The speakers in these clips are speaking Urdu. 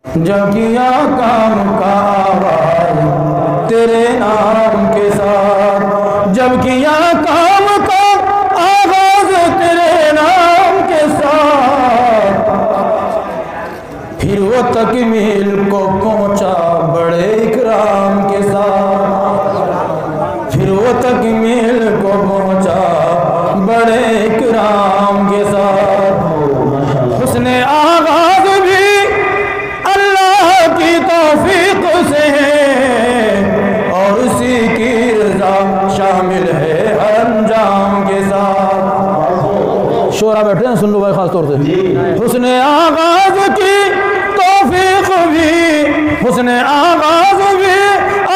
جب کیا کام کا آغاز تیرے نام کے ساتھ، جب کیا کام کا آغاز تیرے نام کے ساتھ، پھر وہ تکمیل کو پہنچا بڑے اکرام کے ساتھ، پھر وہ تکمیل کو پہنچا بڑے اکرام کے ساتھ۔ حسن آغاز بھی اللہ کی توفیق سے ہے، اور اسی کی رضا شامل ہے ہر انجام کے ساتھ۔ شعراء بیٹھے ہیں، سن لو بھائی خاص طور سے۔ حسن آغاز کی توفیق بھی، حسن آغاز بھی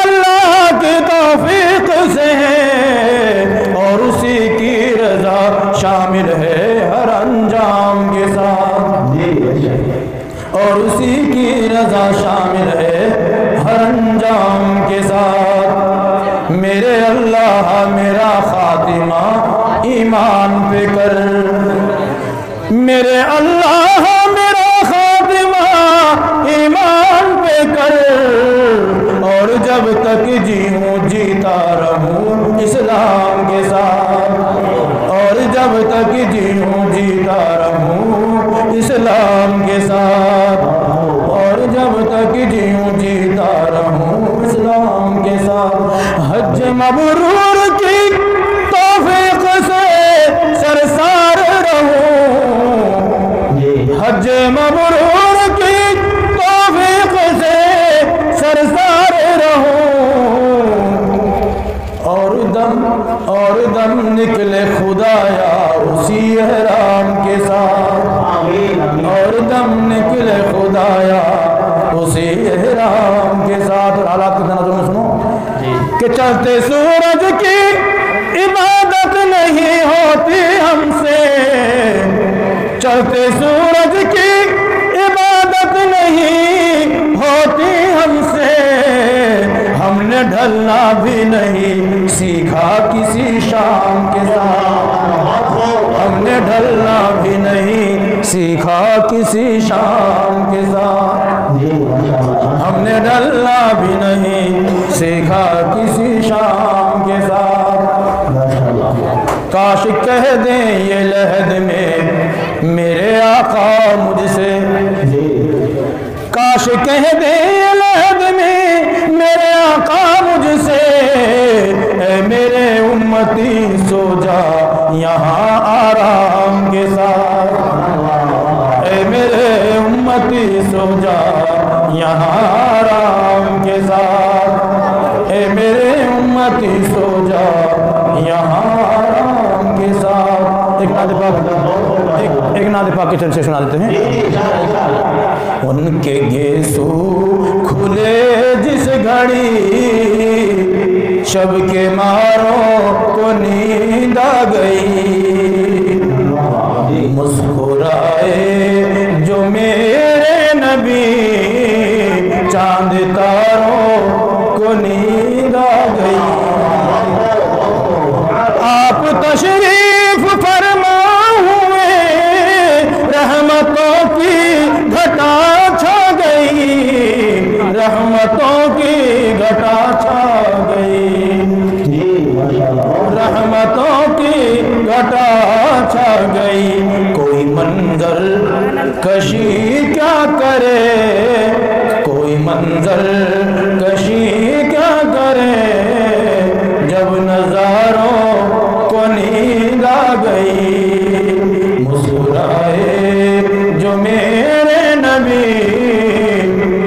اللہ کی توفیق سے ہے، اور اسی کی رضا شامل ہے ہر انجام کے ساتھ، اور اسی کی رضا شامل ہے ہر انجام کے ساتھ۔ میرے اللہ میرا خاتمہ ایمان پہ کر، میرے اللہ میرا خاتمہ ایمان پہ کر، اور جب تک جیوں جیتا رہوں اسلام کے ساتھ، اور جب تک جیوں جیتا رہوں اسلام کے ساتھ، اور جب تک جیوں جیتا رہوں اسلام کے ساتھ۔ حج مبرور کی توفیق سے سرسار رہوں، حج مبرور کی توفیق سے سرسار رہوں، اور دم نکلے خدایا اسی احرام کے ساتھ، اور دم نکلے خدایا اسی احرام کے ساتھ۔ اور حالات کے نظر میں سنو کہ چلتے سورج کی عبادت نہیں ہوتی ہم سے، چلتے سورج کی عبادت نہیں ہوتی ہم سے، ہم نے ڈھلنا بھی نہیں سیکھا کسی شام کے ساتھ، ہم نے ڈھلنا بھی نہیں سیکھا کسی شام کے ساتھ، ہم نے ڈھلنا بھی نہیں سیکھا کسی شام کے ساتھ۔ کاش کہہ دیں یہ لحد میں میرے آقا مجھ سے، کاش کہہ دیں یہ لحد میں میرے آقا مجھ سے، اے میرے امتی سو جا یہاں آرام کے ساتھ، اے میرے امتی سو جا یہاں آرام کے ساتھ، اے میرے امتی سو جا یہاں آرام کے ساتھ۔ ایک نعت پاک کے چند سے سنا دیتے ہیں۔ ان کے گیسو کھلے جس گھڑی، شب کے ماروں کو نیند آ گئی، مسکرائے جو میرے نبی، چاند تاروں کو نیند آ گئی۔ آپ تشریف فرما ہوئے، رحمتوں کی گھٹا چھا گئی، رحمتوں کی گھٹا چھا گئی، رحمتوں کی گھٹا چھا گئی۔ کوئی منظر کشی کیا کرے، کوئی منظر کشی کیا کرے، جب نظاروں کو نیند آ گئی، مسکرائے جو میرے نبی،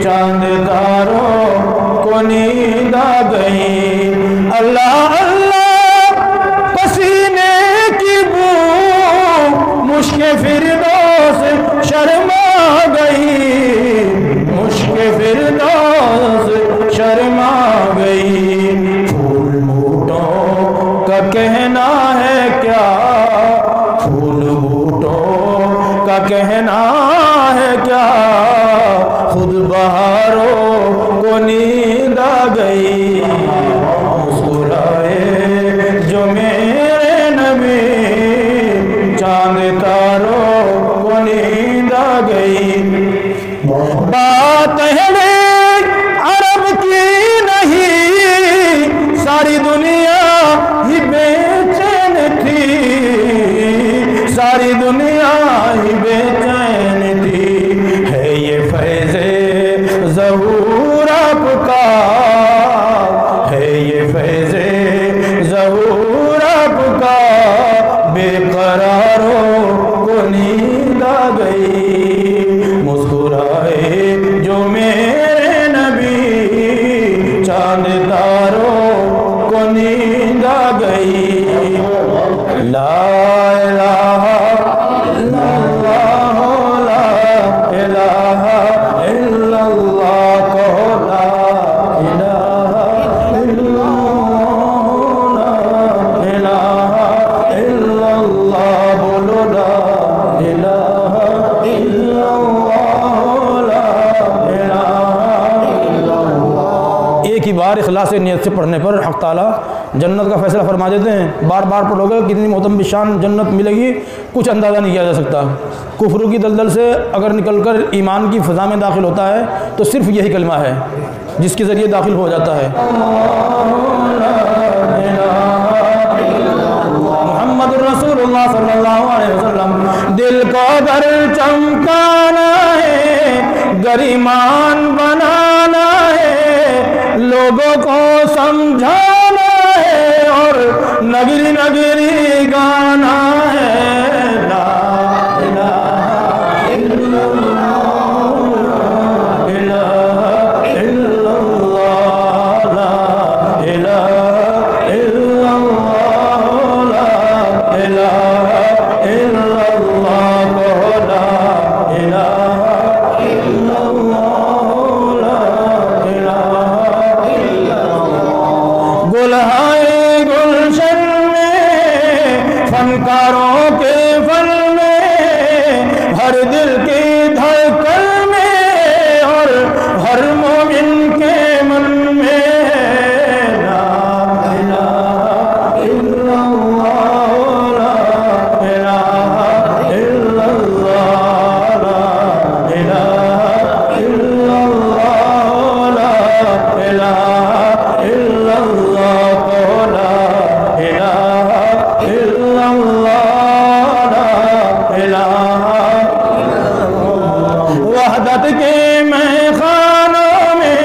چاند تاروں کو نیند آ گئی۔ اللہ اللہ پسینے کی بو مشک فردوس شرما گئی، مشک فردوس شرما گئی۔ پھول بوٹوں کا کہنا ہے کیا، پھول بوٹوں کا کہنا ہے کیا، خود بہاروں کو نیند آ گئی، مسکرائے جو میرے نبی، چاند تاروں کو نیند آ گئی۔ بات قہرِ عرب کی نہیں، ساری دنیا ہی بے چین تھی، ساری دنیا ہی بے چین تھی۔ ہے یہ فیض ظہور آپ کا، ہے یہ فیض ظہور آپ کا، بے قراروں کو نیند آ گئی، مسکرائے جو میرے نبی، چاند تاروں کو نیند آ گئی۔ لا الہ الا اللہ، لا الہ الا اللہ، کہو لا الہ الا اللہ، لا الہ الا اللہ، بولو لا الہ الا اللہ، لا الہ الا اللہ۔ ایک ہی بار اخلاص نیت سے پڑھنے پر حق تعالیٰ جنت کا فیصلہ فرما دیتے ہیں۔ بار بار پڑھو گے کتنی محترم بشان جنت ملے گی، کچھ اندازہ نہیں کیا جا سکتا۔ کفر کی دلدل سے اگر نکل کر ایمان کی فضا میں داخل ہوتا ہے تو صرف یہی کلمہ ہے جس کے ذریعے داخل ہو جاتا ہے۔ محمد رسول اللہ صلی اللہ علیہ وسلم، دل کو در چمکانا ہے، گریمان بنانا ہے، لوگوں کو سمجھانا ہے اور نگری نگری گانا ہے۔ لا الہ الا اللہ، لا الہ الا اللہ، لا الہ الا اللہ، لا الہ الا اللہ، کہو لا الہ الا اللہ، لا الہ الا اللہ۔ گلہائے گلشن میں، فنکاروں کے فن میں، ہر دل کی دھڑکن میں اور ہر مومن کے من میں، لا الہ الا اللہ، لا الہ الا اللہ، لا الہ الا اللہ، لا الہ الا اللہ، کہو لا الہ الا اللہ، لا الہ الا اللہ۔ وحدت کے میخانوں میں،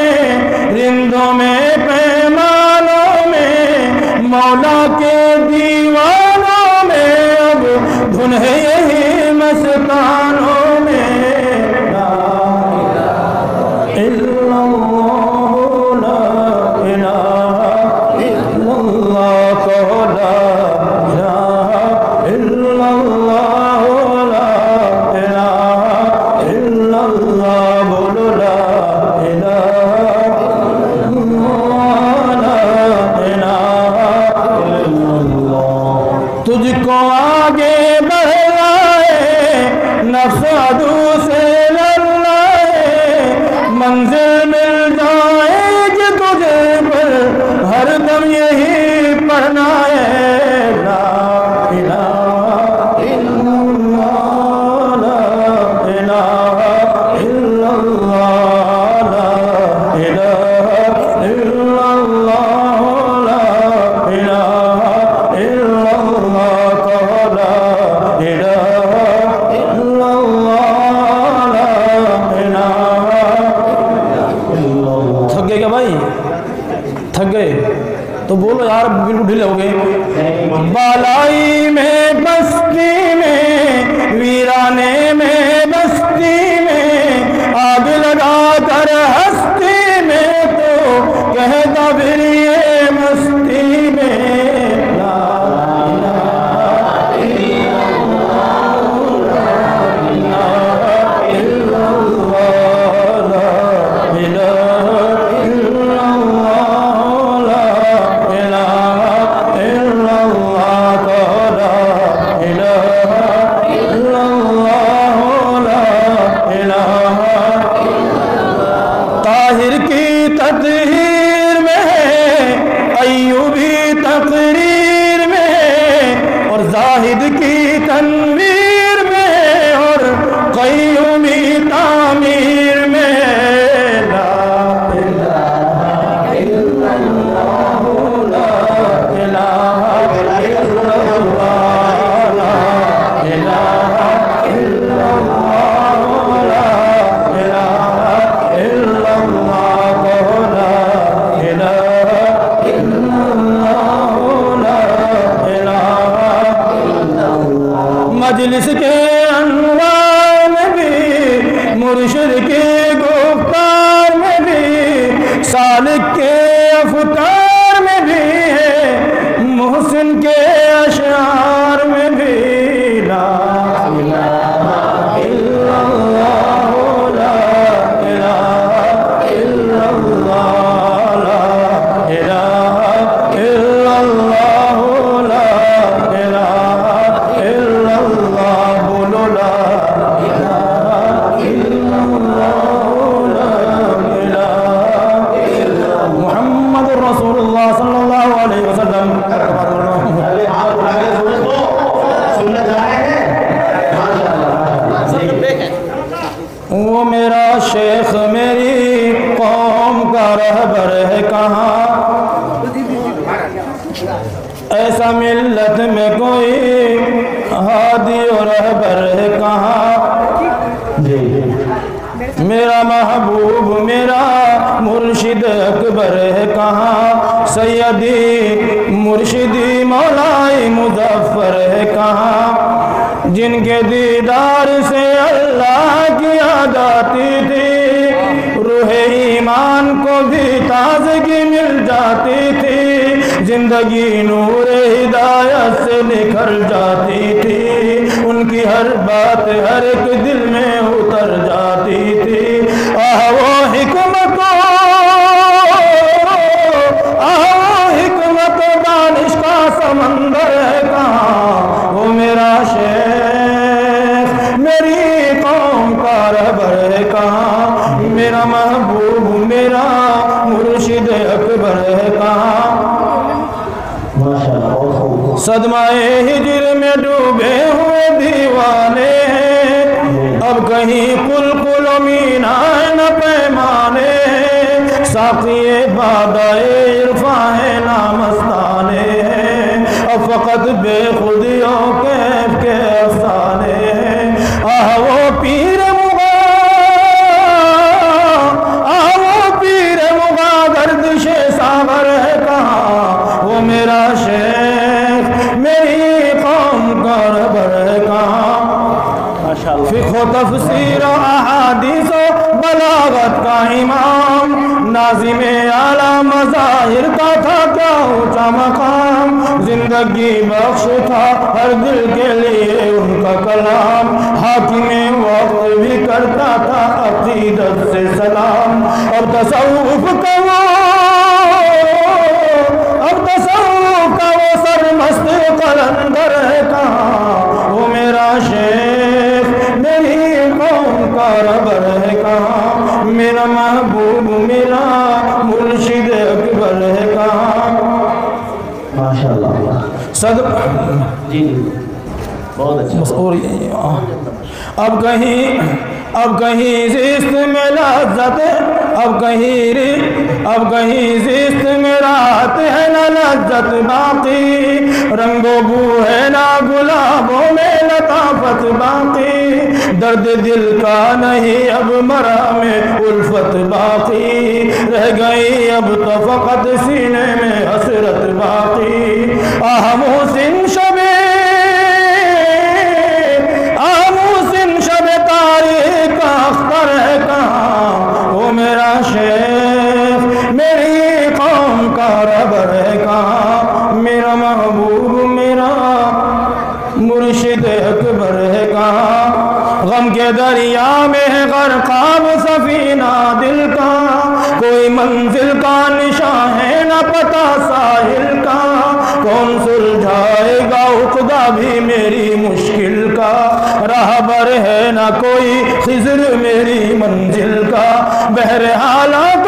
رندوں میں، پیمانوں میں، مولا کے دیوانوں میں، اب دھن ہے یہی مستانوں میں، لا الہ الا اللہ، لا الہ الا اللہ، کہو لا الہ الا اللہ، لا الہ الا اللہ، بولو لا الہ الا اللہ، لا الہ الا اللہ۔ تجھ کو آگے بڑھائے، نفس عدو سے لڑائے، منزل مل جائے گی تجھے پر ہر دم یہی پڑھنا ہے۔ لا الہ الا اللہ، لا الہ الا اللہ، لا الہ الا اللہ، لا الہ الا اللہ، کہو لا الہ الا اللہ، لا الہ الا اللہ۔ تھک گئے کیا بھائی؟ تھک گئے تو بولو یار، بالکل ڈھیلے ہو گئے۔ بالائی میں بستی میں، ویرانے میں بستی میں، آگ لگا کر ہستی میں تو کہتا پھر یہ مستی میں، لا الہ الا اللہ، لا الہ الا اللہ، لا الہ الا اللہ، لا الہ الا اللہ، کہو لا الہ الا اللہ، شیخ میری قوم کا رہبر ہے کہاں؟ ایسا ملت میں کوئی ہادی و رہبر ہے کہاں؟ میرا محبوب میرا مرشد اکبر ہے کہاں؟ سیدی مرشدی مولائی مظفر ہے کہاں؟ جن کے دیدار سے اللہ کی یاد آتی تھی، روح ایمان کو بھی تازگی مل جاتی تھی، زندگی نور ہدایت سے نکھر جاتی تھی، ان کی ہر بات ہر ایک دل میں اتر جاتی تھی۔ آہ وہ حکمت و دانش کا سمندر ہے کہاں؟ وہ میرا شیخ میری قوم کا رہبر ہے کہاں؟ میرا محبوب میرا مرشد اکبر ہے کہاں؟ صدمہ ہجر میں ڈوبے ہوئے دیوانے ہیں، اب کہیں قلقل و مینائے نہ پیمانے ہیں، ساقی بادائے عرفاں ہے نامستانے ہیں، اب فقط بے خودیوں کیف کے افسانے ہیں۔ آہ وہ پیر گردش ساغر ہے کہاں؟ وہ میرا شیخ میری قوم کا رہبر ہے کہاں؟ فقہ و تفسیر و احادیث و بلاغت کا امام، ناظم اعلیٰ مظاہر کا تھا کیا اونچا مقام، زندگی بخش تھا ہر دل کے لیے ان کا کلام، حاکم وقت بھی کرتا تھا عقیدت سے سلام، اور تصوف کا وہ سرمست قلندر ہے کہاں؟ وہ میرا شیخ میری قوم کا رہبر ہے کہاں؟ میرا محبوب میرا مرشد اکبر ہے کہاں؟ ماشاءاللہ جی بہت اچھا۔ اب کہیں زیست میں لذت، اب کہیں زیست میں راحت ہے نہ لذت باقی، رنگ و بو ہے نہ گلابوں میں لطافت باقی، درد دل کا نہیں اب مرہم الفت باقی، رہ گئی اب تو فقط سینے میں حسرت باقی۔ آہ محسن شب تاریخ کا اختر ہے کہاں؟ وہ میرا شیخ میری قوم کا رہبر ہے کہاں؟ میرا محبوب میرا مرشد اکبر ہے کہاں؟ غم کے دریا میں ہے غرقاب سفینہ دل کا، کوئی منزل کا نشان ہے نہ پتہ ساحل کا، کون سلجھائے گا عقدہ بھی میری مشکل کا، راہبر ہے نہ کوئی خضر میری منزل کا، بہرحالات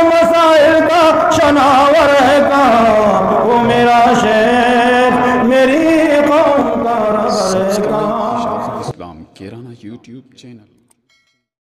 مسائل کا شناور ہے کہاں؟ وہ میرا شیخ میری قوم کا رہبر ہے کہاں؟ اسلام کیرانہ یوٹیوب چینل